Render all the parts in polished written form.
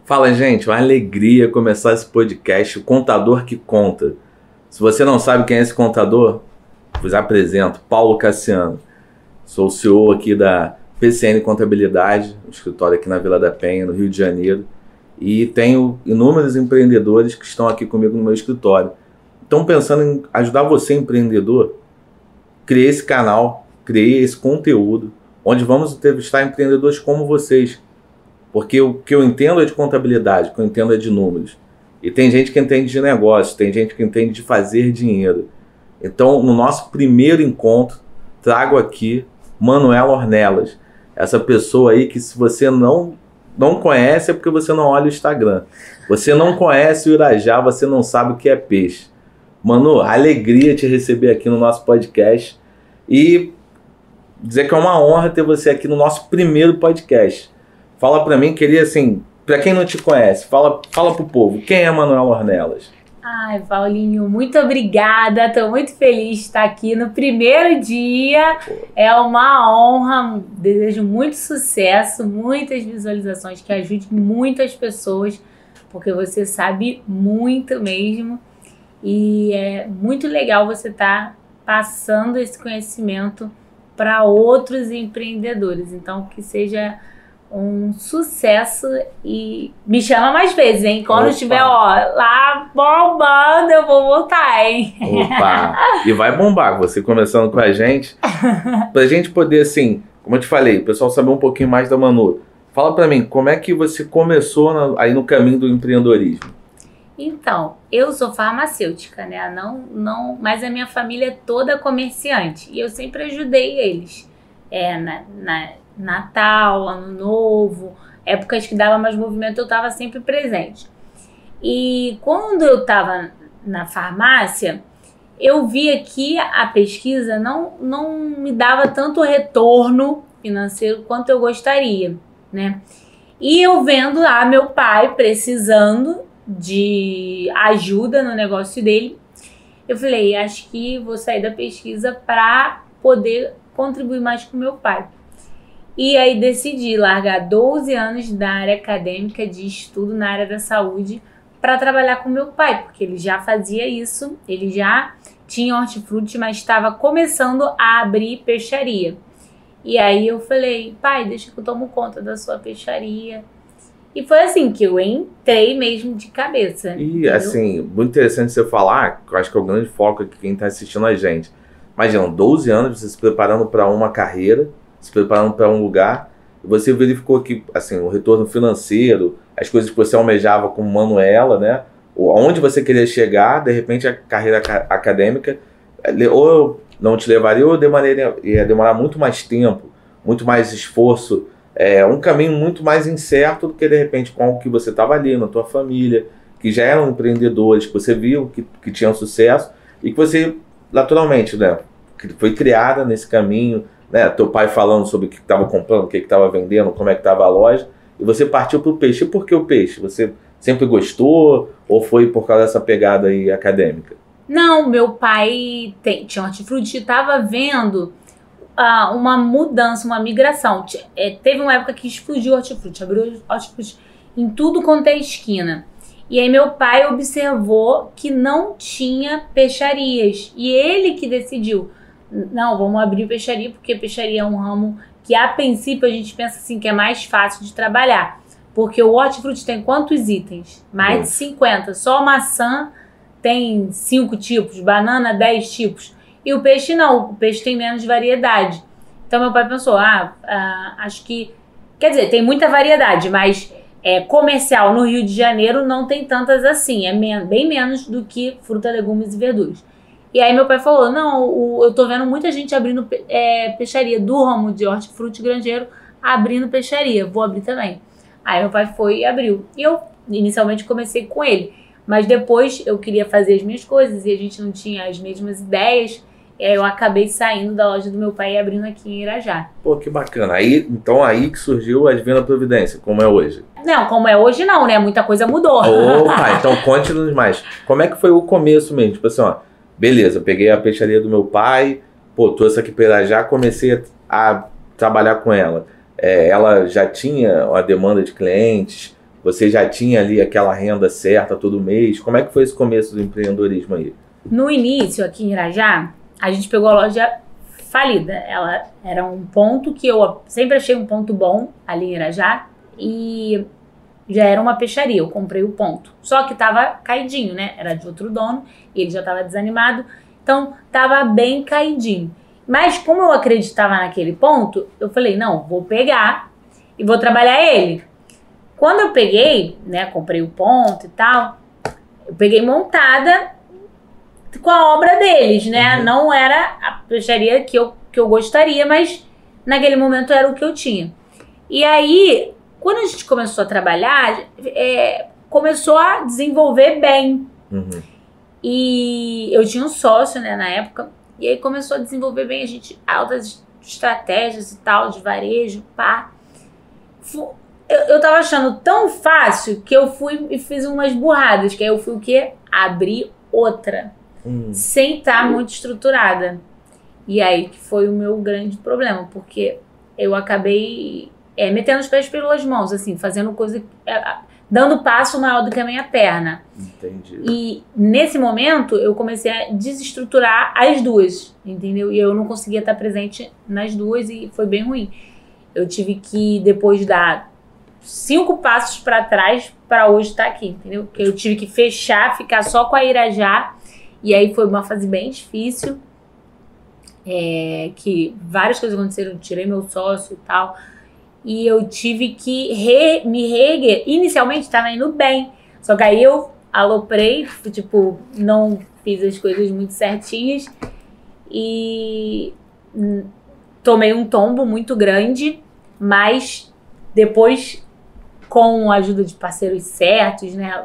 Fala, gente, uma alegria começar esse podcast, o Contador que Conta. Se você não sabe quem é esse contador, vos apresento, Paulo Cassiano. Sou o CEO aqui da PCN Contabilidade, um escritório aqui na Vila da Penha, no Rio de Janeiro, e tenho inúmeros empreendedores que estão aqui comigo no meu escritório. Então, pensando em ajudar você, empreendedor, criei esse canal, criei esse conteúdo, onde vamos entrevistar empreendedores como vocês. Porque o que eu entendo é de contabilidade, o que eu entendo é de números. E tem gente que entende de negócio, tem gente que entende de fazer dinheiro. Então, no nosso primeiro encontro, trago aqui Manuela Ornelas. Essa pessoa aí que, se você não conhece, é porque você não olha o Instagram. Você não conhece o Irajá, você não sabe o que é peixe. Manu, alegria te receber aqui no nosso podcast. E dizer que é uma honra ter você aqui no nosso primeiro podcast. Fala pra mim, queria assim, pra quem não te conhece, fala pro povo, quem é Manuela Ornelas? Ai, Paulinho, muito obrigada, tô muito feliz de estar aqui no primeiro dia, é uma honra, desejo muito sucesso, muitas visualizações, que ajude muitas pessoas, porque você sabe muito mesmo, e é muito legal você estar passando esse conhecimento para outros empreendedores, então que seja um sucesso e me chama mais vezes, hein? Quando estiver, lá bombando, eu vou voltar, hein? Opa! E vai bombar, você começando com a gente, pra gente poder, assim, como eu te falei, o pessoal saber um pouquinho mais da Manu. Fala pra mim, como é que você começou aí no caminho do empreendedorismo? Então, eu sou farmacêutica, né? Mas a minha família é toda comerciante e eu sempre ajudei eles. Natal, Ano Novo, épocas que dava mais movimento, eu estava sempre presente. E quando eu estava na farmácia, eu via que a pesquisa não me dava tanto retorno financeiro quanto eu gostaria, né? E eu vendo lá meu pai precisando de ajuda no negócio dele, eu falei, acho que vou sair da pesquisa para poder contribuir mais com meu pai. E aí decidi largar 12 anos da área acadêmica de estudo na área da saúde para trabalhar com meu pai, porque ele já fazia isso, ele já tinha hortifruti, mas estava começando a abrir peixaria. E aí eu falei, pai, deixa que eu tomo conta da sua peixaria. E foi assim que eu entrei mesmo de cabeça. E entendeu? assim, muito interessante você falar, que eu acho que é o grande foco aqui quem está assistindo a gente. Imagina, 12 anos você se preparando para uma carreira, se preparando para um lugar, e você verificou que assim, o retorno financeiro, as coisas que você almejava como Manuela, né? Onde você queria chegar, de repente a carreira acadêmica ou não te levaria, ou ia demorar muito mais tempo, muito mais esforço, um caminho muito mais incerto do que de repente com o que você estava ali, na tua família, que já eram empreendedores, que você viu que tinham sucesso, e que você, naturalmente, né, que foi criada nesse caminho, né, teu pai falando sobre o que estava comprando, o que estava vendendo, como é que estava a loja, e você partiu para o peixe. E por que o peixe? Você sempre gostou ou foi por causa dessa pegada aí acadêmica? Não, meu pai tinha hortifruti, estava vendo uma mudança, uma migração. Teve uma época que explodiu o hortifruti, abriu hortifruti em tudo quanto é esquina. E aí meu pai observou que não tinha peixarias, e ele que decidiu, não, vamos abrir peixaria, porque peixaria é um ramo que a princípio a gente pensa assim que é mais fácil de trabalhar, porque o hortifruti tem quantos itens? Mais de 50, só maçã tem 5 tipos, banana 10 tipos, e o peixe não, o peixe tem menos variedade. Então meu pai pensou, acho que, quer dizer, tem muita variedade, mas comercial no Rio de Janeiro não tem tantas assim, bem menos do que fruta, legumes e verduras. E aí meu pai falou, não, eu tô vendo muita gente abrindo peixaria do ramo de hortifruti granjeiro, abrindo peixaria, vou abrir também. Aí meu pai foi e abriu. E eu inicialmente comecei com ele, mas depois eu queria fazer as minhas coisas e a gente não tinha as mesmas ideias. E aí eu acabei saindo da loja do meu pai e abrindo aqui em Irajá. Pô, que bacana. Então aí que surgiu a Divina Providência, como é hoje. Não, como é hoje não, né? Muita coisa mudou. Opa, então conte-nos mais. Como é que foi o começo mesmo? Tipo assim, beleza, peguei a peixaria do meu pai, trouxe aqui para Irajá, comecei a trabalhar com ela. Ela já tinha uma demanda de clientes, Você já tinha ali aquela renda certa todo mês? Como é que foi esse começo do empreendedorismo aí? No início, aqui em Irajá, a gente pegou a loja falida. Ela era um ponto que eu sempre achei um ponto bom ali em Irajá. E já era uma peixaria, eu comprei o ponto. Só que tava caidinho, né? Era de outro dono, e ele já tava desanimado. Então, tava bem caidinho. Mas como eu acreditava naquele ponto, eu falei, não, vou pegar e vou trabalhar ele. Quando eu peguei, né, comprei o ponto e tal, eu peguei montada com a obra deles, né? Uhum. Não era a peixaria que eu gostaria, mas naquele momento era o que eu tinha. E aí, quando a gente começou a trabalhar, começou a desenvolver bem. Uhum. E eu tinha um sócio, né, na época, e aí começou a desenvolver bem, a gente, altas estratégias e tal, de varejo, pá. Eu tava achando tão fácil que eu fui e fiz umas burradas, que aí eu fui o quê? Abrir outra, sem estar muito estruturada. E aí que foi o meu grande problema, porque eu acabei metendo os pés pelas mãos, assim, fazendo coisa, dando passo maior do que a minha perna. Entendi. E nesse momento eu comecei a desestruturar as duas, entendeu? E eu não conseguia estar presente nas duas e foi bem ruim. Eu tive que depois dar 5 passos para trás para hoje estar aqui, entendeu? Porque eu tive que fechar, ficar só com a Irajá, e aí foi uma fase bem difícil, que várias coisas aconteceram, eu tirei meu sócio e tal, e eu tive que me reerguer. Inicialmente estava indo bem, só que aí eu aloprei, tipo, não fiz as coisas muito certinhas e tomei um tombo muito grande, mas depois, com a ajuda de parceiros certos, né?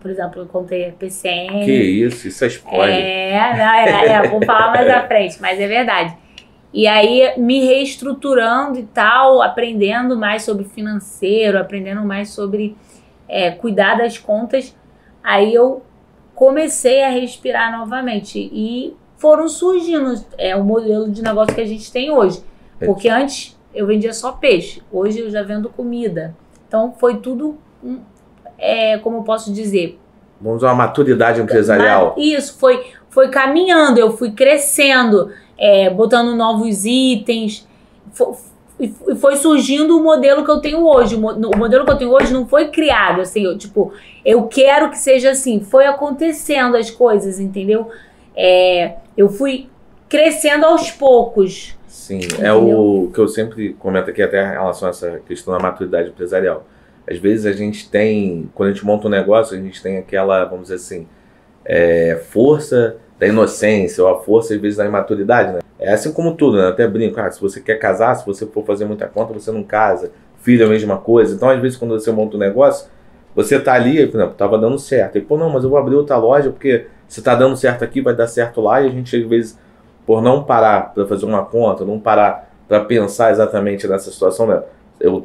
Por exemplo, eu contei a PCN. Que isso é spoiler. Vou falar mais à frente, mas é verdade. E aí, me reestruturando e tal, aprendendo mais sobre financeiro, aprendendo mais sobre cuidar das contas, aí eu comecei a respirar novamente. E foram surgindo o modelo de negócio que a gente tem hoje. Porque antes eu vendia só peixe, hoje eu já vendo comida. Então foi tudo, como eu posso dizer... Vamos dizer, uma maturidade empresarial. Isso, foi caminhando, eu fui crescendo, botando novos itens, e foi surgindo o modelo que eu tenho hoje. O modelo que eu tenho hoje não foi criado, assim, eu quero que seja assim, foi acontecendo as coisas, entendeu? Eu fui crescendo aos poucos. Sim, é o que eu sempre comento aqui até em relação a essa questão da maturidade empresarial. Às vezes a gente tem, quando a gente monta um negócio, a gente tem aquela, vamos dizer assim, força da inocência, ou a força às vezes da imaturidade, né? É assim como tudo, né? Eu até brinco, se você quer casar, se você for fazer muita conta, você não casa. Filho é a mesma coisa. Então às vezes quando você monta um negócio, você tá ali, por exemplo, tava dando certo. E pô, não, mas eu vou abrir outra loja porque se tá dando certo aqui, vai dar certo lá. E a gente às vezes, por não parar para fazer uma conta, não parar para pensar exatamente nessa situação, né?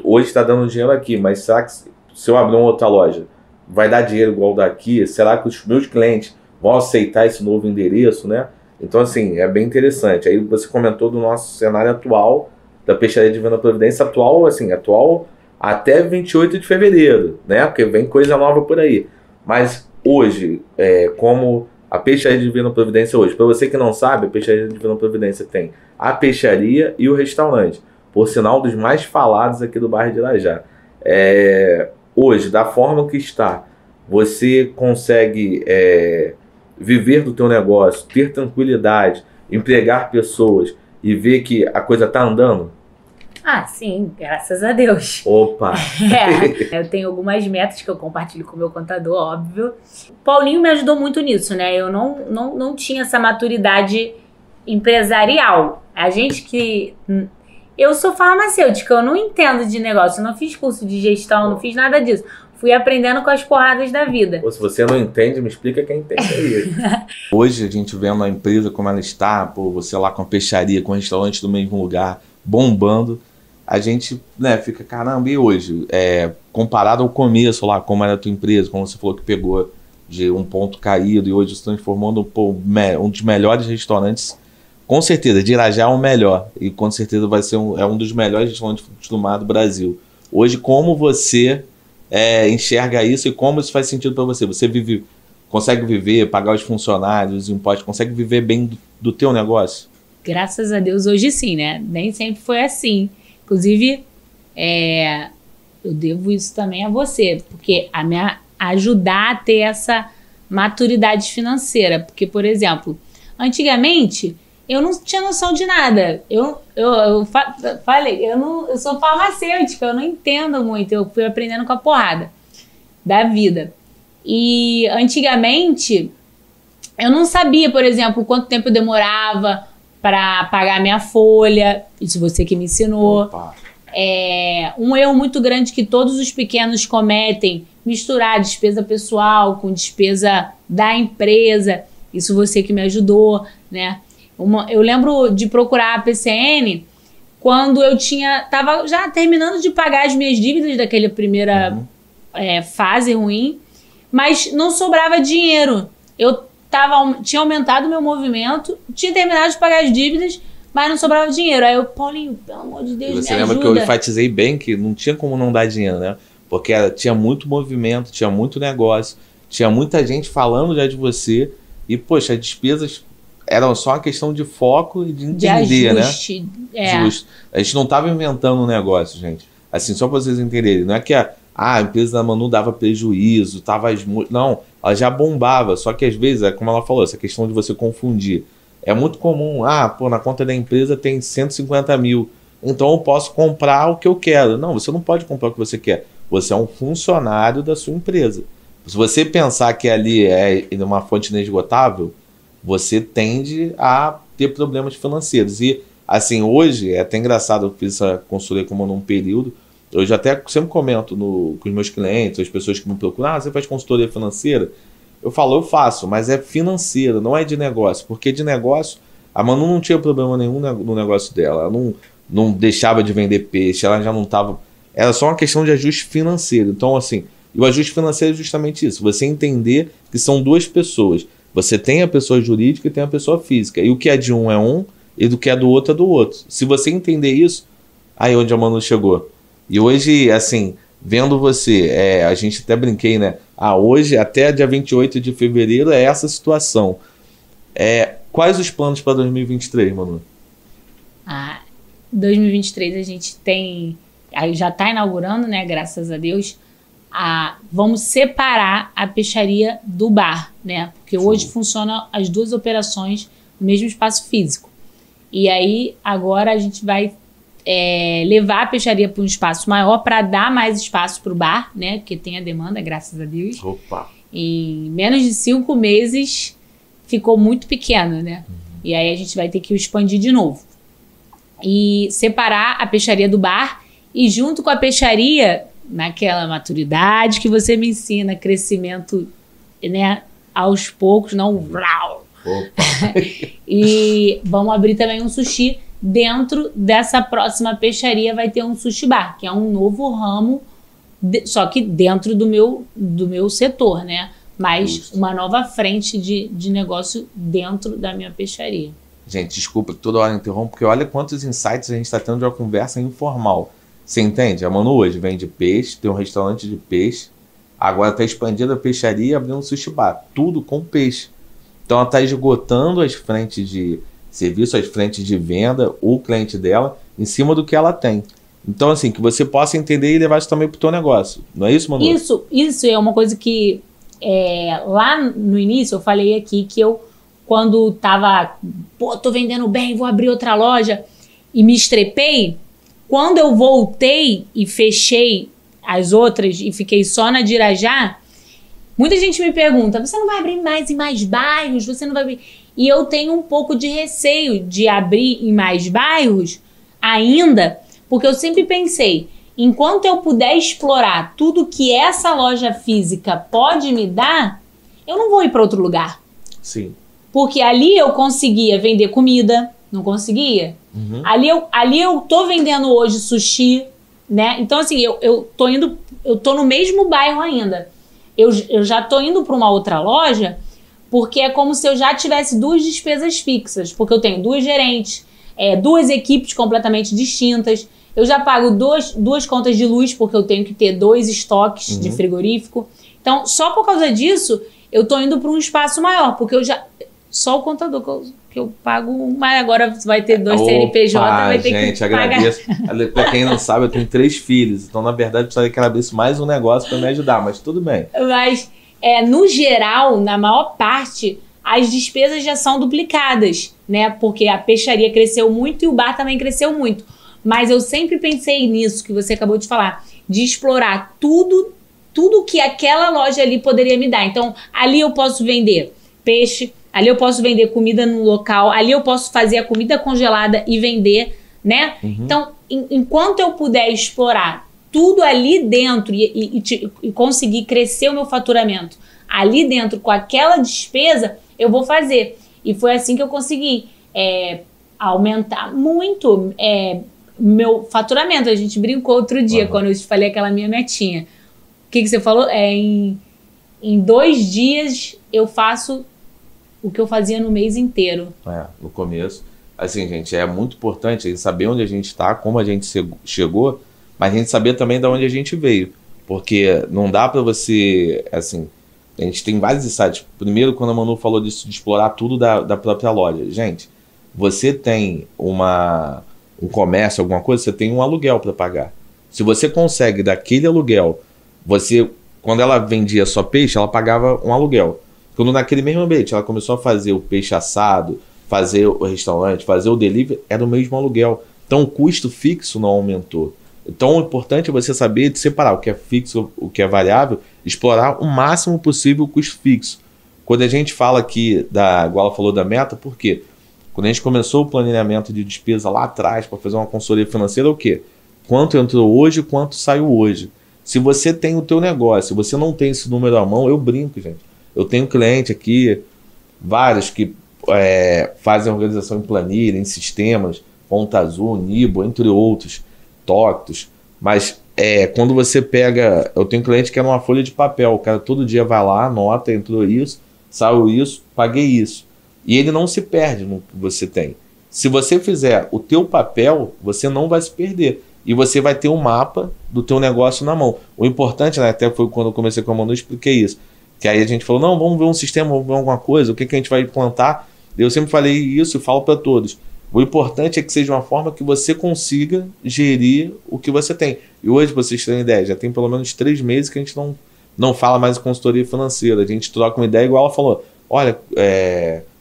Hoje está dando dinheiro aqui, mas será que se eu abrir uma outra loja, vai dar dinheiro igual daqui? Será que os meus clientes vão aceitar esse novo endereço, né? Então, assim, é bem interessante. Aí você comentou do nosso cenário atual, da Peixaria Divina Providência, atual até 28 de fevereiro, né? Porque vem coisa nova por aí. Mas hoje, como a Peixaria Divina Providência hoje, para você que não sabe, a Peixaria Divina Providência tem a peixaria e o restaurante. Por sinal, dos mais falados aqui do bairro de Irajá. Hoje, da forma que está, você consegue viver do teu negócio, ter tranquilidade, empregar pessoas e ver que a coisa está andando? Ah, sim, graças a Deus. Opa! Eu tenho algumas metas que eu compartilho com o meu contador, óbvio. Paulinho me ajudou muito nisso, né? Eu não tinha essa maturidade empresarial. A gente que... Eu sou farmacêutica, eu não entendo de negócio, eu não fiz curso de gestão, não fiz nada disso. Fui aprendendo com as porradas da vida. Ou se você não entende, me explica quem entende aí. Hoje a gente vendo a empresa como ela está, você lá com a peixaria, com o restaurante do mesmo lugar, bombando, a gente fica, caramba, e hoje? Comparado ao começo lá, como era a tua empresa, como você falou que pegou de um ponto caído e hoje se transformando um dos melhores restaurantes. Com certeza, de Irajá é o melhor. E com certeza vai ser um dos melhores restaurantes de frutos do mar do Brasil. Hoje, como você enxerga isso e como isso faz sentido para você? Você consegue viver, pagar os funcionários, os impostos, consegue viver bem do teu negócio? Graças a Deus hoje sim, né? Nem sempre foi assim. Inclusive, eu devo isso também a você, porque ajudar a ter essa maturidade financeira. Porque, por exemplo, antigamente eu não tinha noção de nada. Eu sou farmacêutica, eu não entendo muito. Eu fui aprendendo com a porrada da vida. E antigamente eu não sabia, por exemplo, quanto tempo eu demorava para pagar minha folha. Isso você que me ensinou. Opa. Um erro muito grande que todos os pequenos cometem, misturar despesa pessoal com despesa da empresa. Isso você que me ajudou, né? Eu lembro de procurar a PCN quando eu tava já terminando de pagar as minhas dívidas daquela primeira fase ruim, mas não sobrava dinheiro. Eu tinha aumentado meu movimento, tinha terminado de pagar as dívidas, mas não sobrava dinheiro. Aí eu, Paulinho, pelo amor de Deus, você me lembra ajuda. que eu enfatizei bem que não tinha como não dar dinheiro, né? Porque tinha muito movimento, tinha muito negócio, tinha muita gente falando já de você e, poxa, as despesas eram só uma questão de foco e de entender, de ajuste, né? Justo. A gente não estava inventando um negócio, gente. Assim, só para vocês entenderem, não é que a empresa da Manu dava prejuízo, não, ela já bombava, só que às vezes, como ela falou, essa questão de você confundir. É muito comum, na conta da empresa tem 150 mil, então eu posso comprar o que eu quero. Não, você não pode comprar o que você quer. Você é um funcionário da sua empresa. Se você pensar que ali é uma fonte inesgotável, você tende a ter problemas financeiros. E, assim, hoje, é até engraçado, eu fiz essa consultoria como num período, eu já até sempre comento com os meus clientes, as pessoas que me procuram, você faz consultoria financeira? Eu falo, eu faço, mas é financeira, não é de negócio. Porque de negócio, a Manu não tinha problema nenhum no negócio dela. Ela não deixava de vender peixe, ela já não estava... Era só uma questão de ajuste financeiro. Então, assim, e o ajuste financeiro é justamente isso. Você entender que são duas pessoas. Você tem a pessoa jurídica e tem a pessoa física. E o que é de um é um, e do que é do outro é do outro. Se você entender isso, aí onde a Manu chegou. E hoje, assim, vendo você, a gente até brinquei, né? Hoje, até dia 28 de fevereiro, é essa situação. Quais os planos para 2023, Manu? 2023 a gente tem... Aí já está inaugurando, né? Graças a Deus. Vamos separar a peixaria do bar, né? Porque hoje funcionam as duas operações no mesmo espaço físico. E aí, agora a gente vai levar a peixaria para um espaço maior para dar mais espaço para o bar, né? Porque tem a demanda, graças a Deus. Opa! Em menos de 5 meses ficou muito pequeno, né? E aí a gente vai ter que expandir de novo. E separar a peixaria do bar e junto com a peixaria, naquela maturidade que você me ensina, crescimento, né, aos poucos, não... E vamos abrir também um sushi. Dentro dessa próxima peixaria vai ter um sushi bar, que é um novo ramo, só que dentro do meu setor, né? Mas uma nova frente de negócio dentro da minha peixaria. Gente, desculpa que toda hora eu interrompo, porque olha quantos insights a gente está tendo de uma conversa informal. Você entende? A Manu hoje vende peixe, tem um restaurante de peixe, agora está expandindo a peixaria e abrindo um sushi bar. Tudo com peixe. Então ela está esgotando as frentes de serviço, as frentes de venda, o cliente dela, em cima do que ela tem. Então, assim, que você possa entender e levar isso também para o teu negócio. Não é isso, Manu? Isso é uma coisa que lá no início eu falei aqui que eu, quando tava, tô vendendo bem, vou abrir outra loja e me estrepei, quando eu voltei e fechei as outras e fiquei só na de Irajá, muita gente me pergunta, você não vai abrir mais em mais bairros? Você não vai abrir... E eu tenho um pouco de receio de abrir em mais bairros ainda, porque eu sempre pensei, enquanto eu puder explorar tudo que essa loja física pode me dar, eu não vou ir para outro lugar. Sim. Porque ali eu conseguia vender comida, não conseguia? Uhum. Ali eu tô vendendo hoje sushi, né? Então, assim, eu tô no mesmo bairro ainda. Eu já tô indo para uma outra loja, porque é como se eu já tivesse duas despesas fixas, porque eu tenho duas gerentes, duas equipes completamente distintas. Eu já pago duas contas de luz, porque eu tenho que ter 2 estoques de frigorífico. Então, só por causa disso, eu tô indo para um espaço maior, porque eu já... Só o contador que eu pago, mas agora vai ter 2 CNPJ, vai ter gente, que pagar. agradeço. Pra quem não sabe, eu tenho 3 filhos, então na verdade eu precisaria que ela abrisse mais um negócio para me ajudar, mas tudo bem. Mas, no geral, na maior parte, as despesas já são duplicadas, né? Porque a peixaria cresceu muito e o bar também cresceu muito. Mas eu sempre pensei nisso que você acabou de falar, de explorar tudo que aquela loja ali poderia me dar. Então, ali eu posso vender peixe, ali eu posso vender comida no local, ali eu posso fazer a comida congelada e vender, né? Então, enquanto eu puder explorar tudo ali dentro e conseguir crescer o meu faturamento ali dentro com aquela despesa, eu vou fazer. E foi assim que eu consegui aumentar muito meu faturamento. A gente brincou outro dia, quando eu te falei aquela minha metinha. O que você falou? Em 2 dias eu faço o que eu fazia no mês inteiro. No começo. Assim, gente, é muito importante a gente saber onde a gente está, como a gente chegou, mas a gente saber também de onde a gente veio. Porque não dá para você, assim, a gente tem vários insights. Primeiro, quando a Manu falou disso, de explorar tudo da própria loja. Gente, você tem um comércio, alguma coisa, você tem um aluguel para pagar. Se você consegue daquele aluguel, quando ela vendia só peixe, ela pagava um aluguel. Quando naquele mesmo ambiente ela começou a fazer o peixe assado, fazer o restaurante, fazer o delivery, era o mesmo aluguel. Então o custo fixo não aumentou. Então o importante é você saber de separar o que é fixo, o que é variável, explorar o máximo possível o custo fixo. Quando a gente fala aqui, igual ela falou da meta, por quê? Quando a gente começou o planejamento de despesa lá atrás para fazer uma consultoria financeira, o quê? Quanto entrou hoje, quanto saiu hoje. Se você tem o teu negócio, se você não tem esse número à mão, eu brinco, gente. Eu tenho cliente aqui, vários que fazem organização em planilha, em sistemas, Ponta Azul, Nibo, entre outros, Toctos. Mas quando você pega... Eu tenho cliente que é numa folha de papel. O cara todo dia vai lá, anota, entrou isso, saiu isso, paguei isso. E ele não se perde no que você tem. Se você fizer o teu papel, você não vai se perder. E você vai ter um mapa do teu negócio na mão. O importante, né, até foi quando eu comecei com a Manu, eu expliquei isso. Que aí a gente falou, não, vamos ver um sistema, vamos ver alguma coisa, o que a gente vai implantar. Eu sempre falei isso e falo para todos. O importante é que seja uma forma que você consiga gerir o que você tem. E hoje, pra vocês terem ideia, já tem pelo menos 3 meses que a gente não fala mais em consultoria financeira. A gente troca uma ideia igual ela falou. Olha,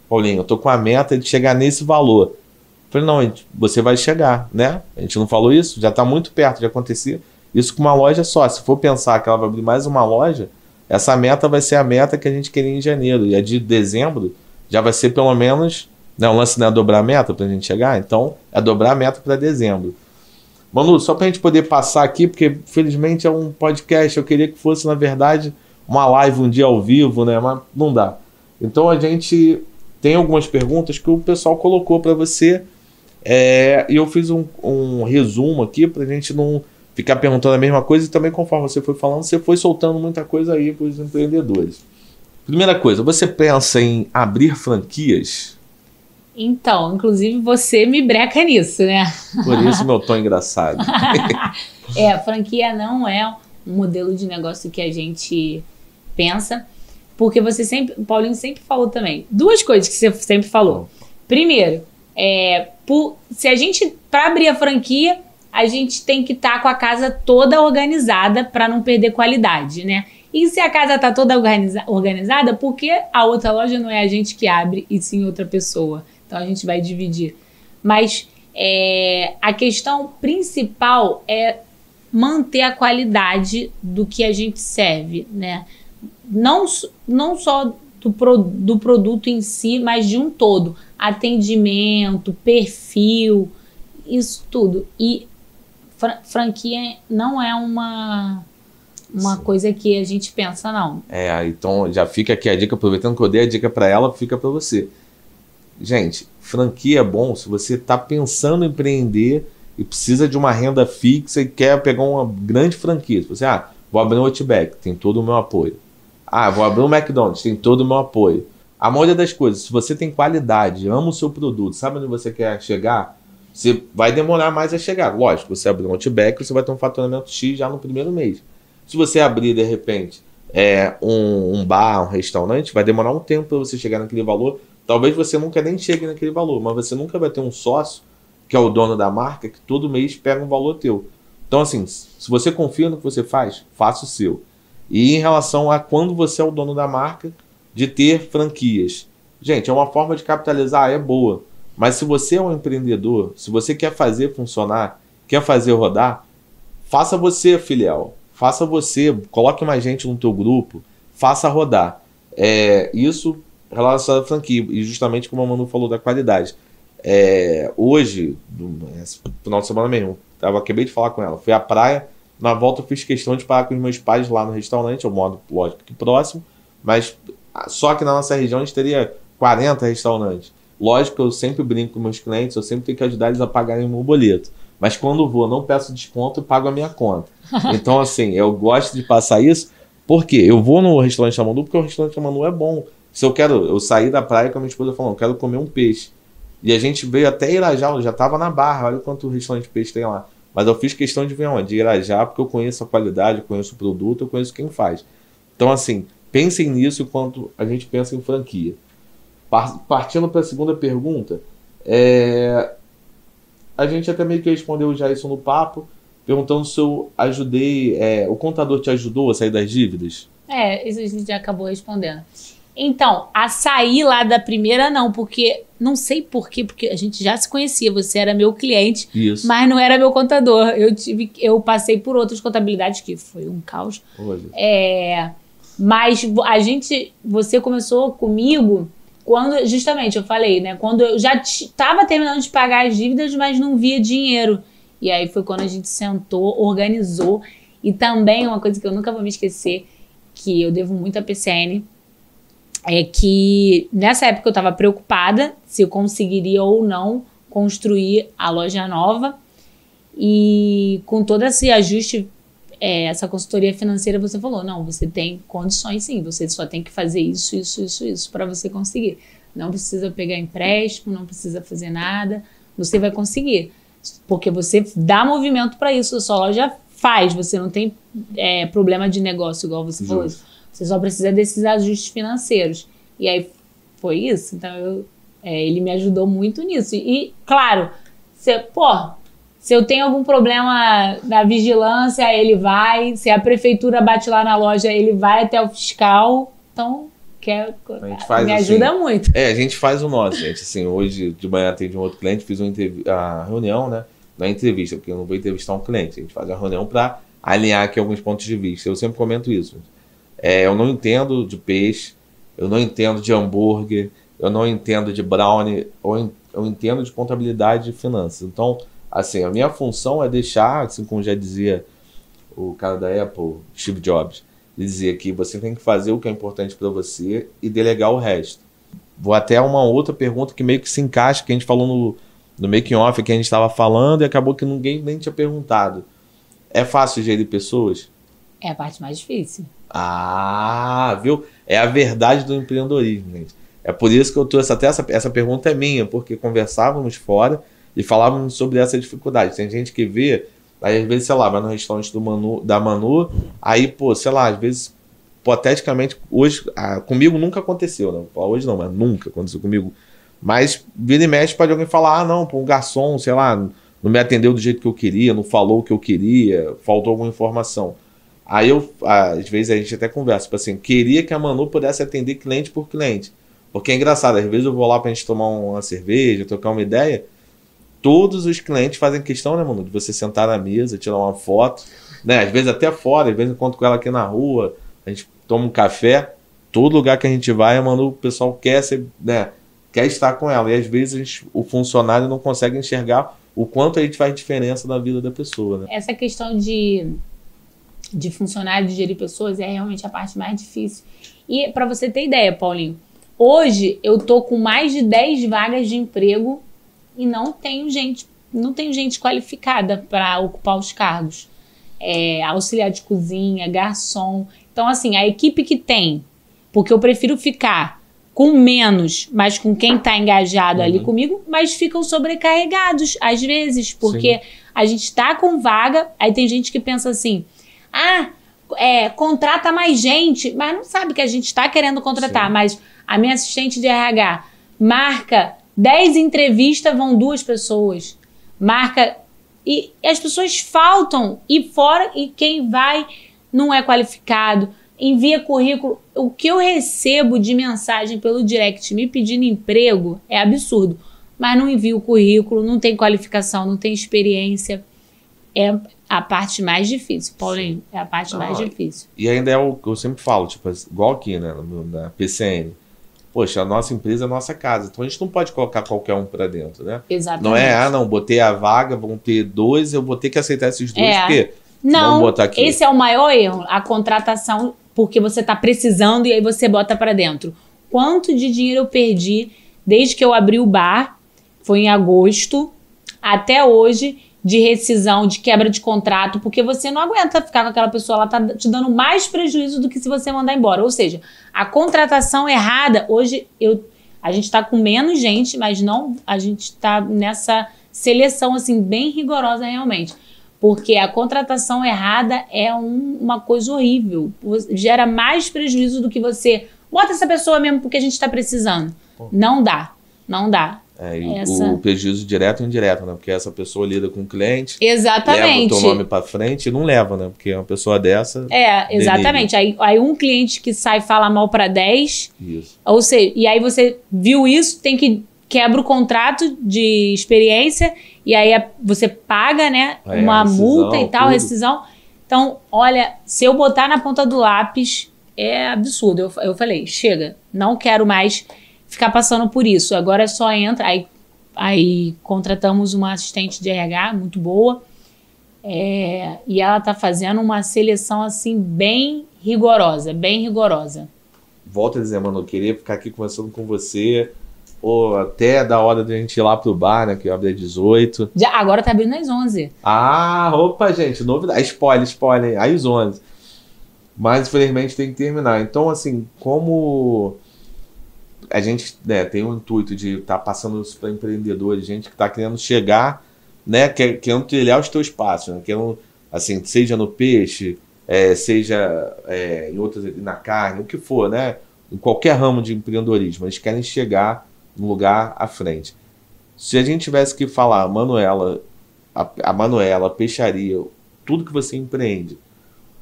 Paulinho, eu tô com a meta de chegar nesse valor. Eu falei, não, você vai chegar, né? A gente não falou isso? Já está muito perto de acontecer. Isso com uma loja só. Se for pensar que ela vai abrir mais uma loja, essa meta vai ser a meta que a gente queria em janeiro. E a de dezembro já vai ser pelo menos... Não, o lance não é dobrar a meta para a gente chegar? Então, é dobrar a meta para dezembro. Manu, só para a gente poder passar aqui, porque felizmente é um podcast, eu queria que fosse, na verdade, uma live um dia ao vivo, né? Mas não dá. Então, a gente tem algumas perguntas que o pessoal colocou para você. E eu fiz um resumo aqui para a gente não ficar perguntando a mesma coisa. E também, conforme você foi falando, você foi soltando muita coisa aí para os empreendedores. Primeira coisa, você pensa em abrir franquias? Então, inclusive você me breca nisso, né? Por isso meu tom engraçado. Franquia não é um modelo de negócio que a gente pensa, porque o Paulinho sempre falou também. 2 coisas que você sempre falou. Primeiro, para abrir a franquia, a gente tem que estar com a casa toda organizada para não perder qualidade, né? E se a casa está toda organizada, por que a outra loja não é a gente que abre e sim outra pessoa? Então a gente vai dividir. Mas a questão principal é manter a qualidade do que a gente serve, né? Não só do produto em si, mas de um todo. Atendimento, perfil, isso tudo. E franquia não é uma coisa que a gente pensa, não. Então já fica aqui a dica, aproveitando que eu dei a dica para ela, fica para você. Gente, franquia é bom se você está pensando em empreender e precisa de uma renda fixa e quer pegar uma grande franquia. Se você, vou abrir um Outback, tem todo o meu apoio. Vou abrir um McDonald's, tem todo o meu apoio. A maioria das coisas, se você tem qualidade, ama o seu produto, sabe onde você quer chegar, Você vai demorar mais a chegar. Lógico, você abrir um Outback, você vai ter um faturamento X já no primeiro mês. Se você abrir, de repente, um bar, um restaurante, vai demorar um tempo para você chegar naquele valor. Talvez você nunca nem chegue naquele valor, mas você nunca vai ter um sócio, que é o dono da marca, que todo mês pega um valor teu. Então, assim, se você confia no que você faz, faça o seu. E em relação a quando você é o dono da marca, de ter franquias. Gente, é uma forma de capitalizar, é boa. Mas se você é um empreendedor, se você quer fazer funcionar, quer fazer rodar, faça você filial. Faça você, coloque mais gente no teu grupo, faça rodar. Isso relacionado à franquia, e justamente como a Manu falou da qualidade. Hoje, esse final de semana mesmo, acabei de falar com ela, fui à praia, na volta eu fiz questão de parar com os meus pais lá no restaurante, eu moro, lógico, aqui próximo, mas só que na nossa região a gente teria 40 restaurantes. Lógico que eu sempre brinco com meus clientes, eu sempre tenho que ajudar eles a pagarem o meu boleto. Mas quando vou, não peço desconto e pago a minha conta. Então, assim, eu gosto de passar isso, porque eu vou no restaurante da Manu, porque o restaurante da Manu é bom. Se eu saí da praia com a minha esposa falando, eu quero comer um peixe. E a gente veio até Irajá, eu já estava na Barra, olha quanto restaurante de peixe tem lá. Mas eu fiz questão de vir onde? De Irajá, porque eu conheço a qualidade, eu conheço o produto, eu conheço quem faz. Então, assim, pensem nisso enquanto a gente pensa em franquia. Partindo para a segunda pergunta, a gente até meio que respondeu já isso no papo, perguntando se eu ajudei, o contador te ajudou a sair das dívidas? Isso a gente já acabou respondendo. Então, a sair lá da primeira não, porque, não sei por quê, porque a gente já se conhecia, você era meu cliente, isso, mas não era meu contador. Eu passei por outras contabilidades, que foi um caos. Mas você começou comigo quando, justamente, eu falei, né? Quando eu já estava terminando de pagar as dívidas, mas não via dinheiro. E aí foi quando a gente sentou, organizou. E também uma coisa que eu nunca vou me esquecer, que eu devo muito à PCN, é que nessa época eu estava preocupada se eu conseguiria ou não construir a loja nova. E com todo esse ajuste, essa consultoria financeira, você falou, não, você tem condições sim, você só tem que fazer isso para você conseguir. Não precisa pegar empréstimo, não precisa fazer nada, você vai conseguir. Porque você dá movimento para isso, a sua loja faz, você não tem problema de negócio, igual você falou. Você só precisa desses ajustes financeiros. E aí foi isso. Então ele me ajudou muito nisso. E claro, se eu tenho algum problema na vigilância, ele vai. Se a prefeitura bate lá na loja, ele vai até o fiscal. Então, me ajuda assim, muito. A gente faz o nosso, gente. Assim, hoje de manhã atendi um outro cliente, fiz a reunião, né? Na entrevista, porque eu não vou entrevistar um cliente. A gente faz a reunião para alinhar aqui alguns pontos de vista. Eu sempre comento isso. Eu não entendo de peixe, eu não entendo de hambúrguer, eu não entendo de brownie, eu entendo de contabilidade e finanças. Então, assim, a minha função é deixar, assim como já dizia o cara da Apple, Steve Jobs, ele dizia que você tem que fazer o que é importante para você e delegar o resto. Vou até uma outra pergunta que meio que se encaixa, que a gente falou no making off, que a gente estava falando e acabou que ninguém nem tinha perguntado. É fácil gerir pessoas? É a parte mais difícil. Viu? É a verdade do empreendedorismo, gente. É por isso que eu trouxe até essa pergunta é minha, porque conversávamos fora e falávamos sobre essa dificuldade. Tem gente que vê, aí às vezes, sei lá, vai no restaurante da Manu, aí, sei lá, às vezes, hipoteticamente, hoje, comigo nunca aconteceu, não. Hoje não, mas nunca aconteceu comigo. Mas vira e mexe pode alguém falar, não, um garçom, sei lá, não me atendeu do jeito que eu queria, não falou o que eu queria, faltou alguma informação. Aí às vezes a gente até conversa, tipo assim, queria que a Manu pudesse atender cliente por cliente. Porque é engraçado, às vezes eu vou lá pra gente tomar uma cerveja, trocar uma ideia, todos os clientes fazem questão, né, Manu, de você sentar na mesa, tirar uma foto, né, às vezes até fora, às vezes eu encontro com ela aqui na rua, a gente toma um café, todo lugar que a gente vai, a Manu, o pessoal quer estar com ela, e às vezes o funcionário não consegue enxergar o quanto a gente faz diferença na vida da pessoa, né? Essa questão de funcionário, de gerir pessoas, é realmente a parte mais difícil. E para você ter ideia, Paulinho, hoje eu tô com mais de 10 vagas de emprego e não tenho gente qualificada para ocupar os cargos. Auxiliar de cozinha, garçom. Então, assim, a equipe que tem, porque eu prefiro ficar com menos, mas com quem está engajado ali comigo, mas ficam sobrecarregados às vezes, porque a gente está com vaga, aí tem gente que pensa assim, contrata mais gente, mas não sabe que a gente está querendo contratar, mas a minha assistente de RH marca 10 entrevistas, vão 2 pessoas, marca, e as pessoas faltam, e quem vai não é qualificado, envia currículo. O que eu recebo de mensagem pelo direct me pedindo emprego é absurdo. Mas não envio o currículo, não tem qualificação, não tem experiência. É a parte mais difícil, Paulinho. É a parte mais difícil. E ainda é o que eu sempre falo, tipo, igual aqui, né, na PCN. Poxa, a nossa empresa é a nossa casa. Então a gente não pode colocar qualquer um para dentro, né? Exatamente. Não é, não, botei a vaga, vão ter 2, eu vou ter que aceitar esses 2, porque... Não, vamos botar aqui. Esse é o maior erro, a contratação, porque você está precisando e aí você bota para dentro. Quanto de dinheiro eu perdi desde que eu abri o bar, foi em agosto, até hoje, de rescisão, de quebra de contrato, porque você não aguenta ficar com aquela pessoa, ela tá te dando mais prejuízo do que se você mandar embora. Ou seja, a contratação errada, hoje a gente está com menos gente, mas não, a gente está nessa seleção assim bem rigorosa realmente. Porque a contratação errada é uma coisa horrível. Gera mais prejuízo do que você... Bota essa pessoa mesmo porque a gente está precisando. Não dá. Não dá. O prejuízo direto e indireto, né? Porque essa pessoa lida com o cliente... Exatamente. Leva o teu nome para frente e não leva, né? Porque uma pessoa dessa... Exatamente. Aí um cliente que sai fala mal para 10... Isso. Ou seja, e aí você viu isso, tem que... Quebra o contrato de experiência e aí você paga, né, uma multa e tal, rescisão. Então, olha, se eu botar na ponta do lápis, é absurdo. Eu falei, chega, não quero mais ficar passando por isso. Agora só entra, aí contratamos uma assistente de RH muito boa e ela tá fazendo uma seleção assim bem rigorosa, bem rigorosa. Volto a dizer, mano, eu queria ficar aqui conversando com você... Ou até da hora de a gente ir lá pro bar, né? Que abre às 18. Agora tá abrindo às 11. Opa, gente, novidade. Spoiler, às 11. Mas, infelizmente, tem que terminar. Então, assim, como a gente tem o intuito de estar passando isso para empreendedores, gente que está querendo chegar, né? Querendo trilhar os teus passos, né? Querendo, assim, seja no peixe, seja em outras, na carne, o que for, né? Em qualquer ramo de empreendedorismo, eles querem chegar no lugar à frente. Se a gente tivesse que falar, a Manuela, a peixaria, tudo que você empreende,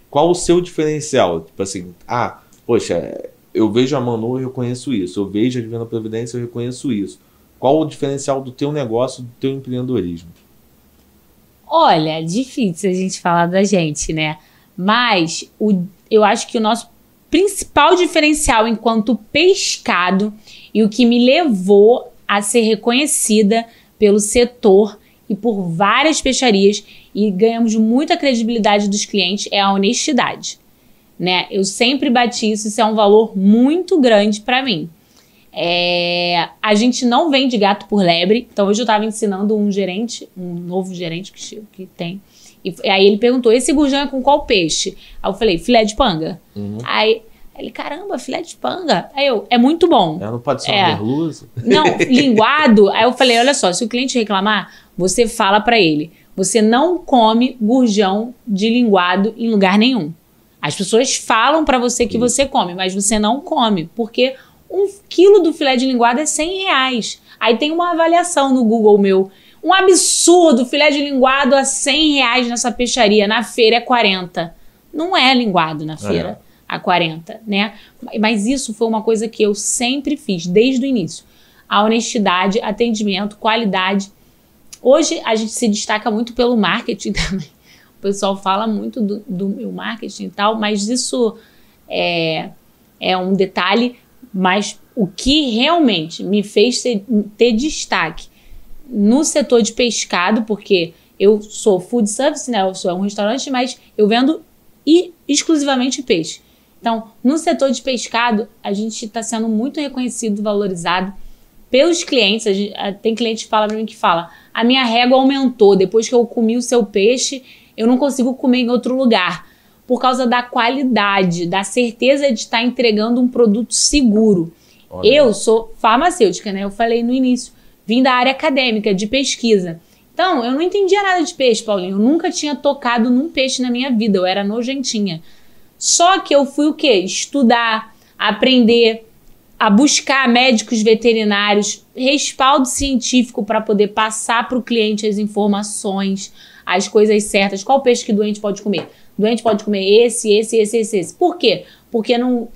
qual o seu diferencial? Tipo assim, poxa, eu vejo a Manu, eu reconheço isso. Eu vejo a Divina Providência, eu reconheço isso. Qual o diferencial do teu negócio, do teu empreendedorismo? Olha, é difícil a gente falar da gente, né? Mas eu acho que o nosso principal diferencial enquanto pescado e o que me levou a ser reconhecida pelo setor e por várias peixarias e ganhamos muita credibilidade dos clientes é a honestidade, né? Eu sempre bati isso é um valor muito grande para mim. A gente não vende gato por lebre, então hoje eu estava ensinando um novo gerente que tem, e aí ele perguntou, esse gurjão é com qual peixe? Aí eu falei, filé de panga. Aí ele, caramba, filé de panga. Aí é muito bom. Não pode ser uma merluza? Não, linguado. Aí eu falei, olha só, se o cliente reclamar, você fala pra ele, você não come gurjão de linguado em lugar nenhum. As pessoas falam pra você que você come, mas você não come, porque 1 quilo do filé de linguado é R$100. Aí tem uma avaliação no Google meu. Um absurdo, filé de linguado a R$100 nessa peixaria. Na feira é 40. Não é linguado na feira a 40, né? Mas isso foi uma coisa que eu sempre fiz, desde o início. A honestidade, atendimento, qualidade. Hoje a gente se destaca muito pelo marketing também. O pessoal fala muito do meu marketing e tal, mas isso é um detalhe. Mas o que realmente me fez ter destaque no setor de pescado, porque eu sou food service, né? Eu sou um restaurante, mas eu vendo exclusivamente peixe. Então, no setor de pescado, a gente está sendo muito reconhecido, valorizado pelos clientes. Tem cliente que fala para mim que fala, a minha régua aumentou, depois que eu comi o seu peixe, eu não consigo comer em outro lugar. Por causa da qualidade, da certeza de estar entregando um produto seguro. Olha. Eu sou farmacêutica, né? Eu falei no início. Vim da área acadêmica, de pesquisa. Então, eu não entendia nada de peixe, Paulinho. Eu nunca tinha tocado num peixe na minha vida. Eu era nojentinha. Só que eu fui o quê? Estudar, aprender, a buscar médicos veterinários, respaldo científico para poder passar para o cliente as informações, as coisas certas. Qual peixe que o doente pode comer? O doente pode comer esse. Por quê? Porque não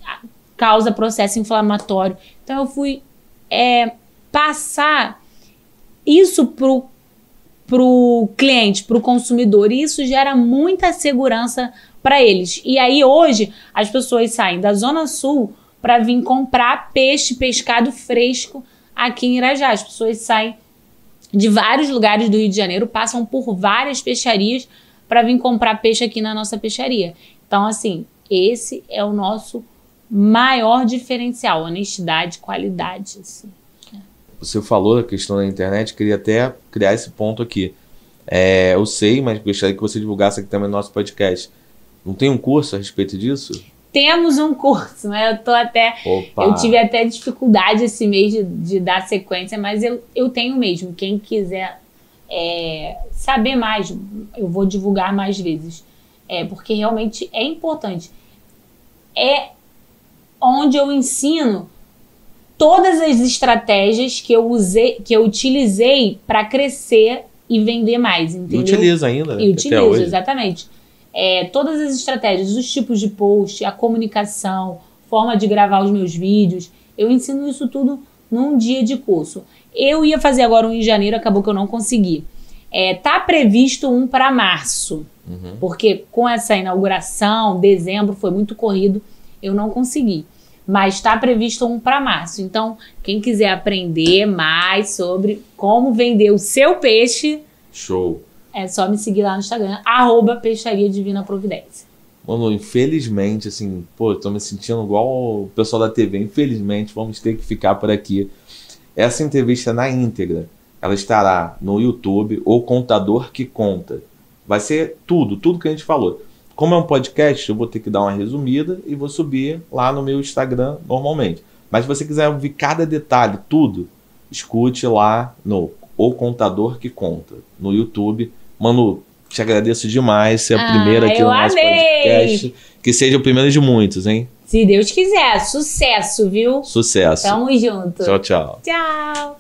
causa processo inflamatório. Então eu fui passar isso pro cliente, pro consumidor, e isso gera muita segurança para eles. E aí hoje as pessoas saem da Zona Sul para vir comprar pescado fresco aqui em Irajá. As pessoas saem de vários lugares do Rio de Janeiro, passam por várias peixarias para vir comprar peixe aqui na nossa peixaria. Então, assim, esse é o nosso maior diferencial, honestidade, qualidade. Assim. Você falou da questão da internet, queria até criar esse ponto aqui. Eu sei, mas gostaria que você divulgasse aqui também no nosso podcast. Não tem um curso a respeito disso? Temos um curso, né? Eu tive até dificuldade esse mês de dar sequência, mas eu tenho mesmo. Quem quiser saber mais, eu vou divulgar mais vezes. Porque realmente é importante. É onde eu ensino todas as estratégias que eu utilizei para crescer e vender mais, entendeu? E utiliza ainda, né? E utilizo, exatamente. Todas as estratégias, os tipos de post, a comunicação, forma de gravar os meus vídeos, eu ensino isso tudo num dia de curso. Eu ia fazer agora um em janeiro, acabou que eu não consegui. Tá previsto um para março, porque com essa inauguração, dezembro, foi muito corrido, eu não consegui. Mas está previsto um para março. Então, quem quiser aprender mais sobre como vender o seu peixe... Show! É só me seguir lá no Instagram, @Peixaria Divina Providência. Mano, infelizmente, assim, tô me sentindo igual o pessoal da TV. Infelizmente, vamos ter que ficar por aqui. Essa entrevista na íntegra, ela estará no YouTube, O Contador que Conta. Vai ser tudo que a gente falou. Como é um podcast, eu vou ter que dar uma resumida e vou subir lá no meu Instagram normalmente. Mas se você quiser ouvir cada detalhe, tudo, escute lá no O Contador que Conta, no YouTube. Manu, te agradeço demais. Você é a primeira aqui no nosso podcast. Que seja o primeiro de muitos, hein? Se Deus quiser. Sucesso, viu? Sucesso. Tamo junto. Tchau, tchau. Tchau.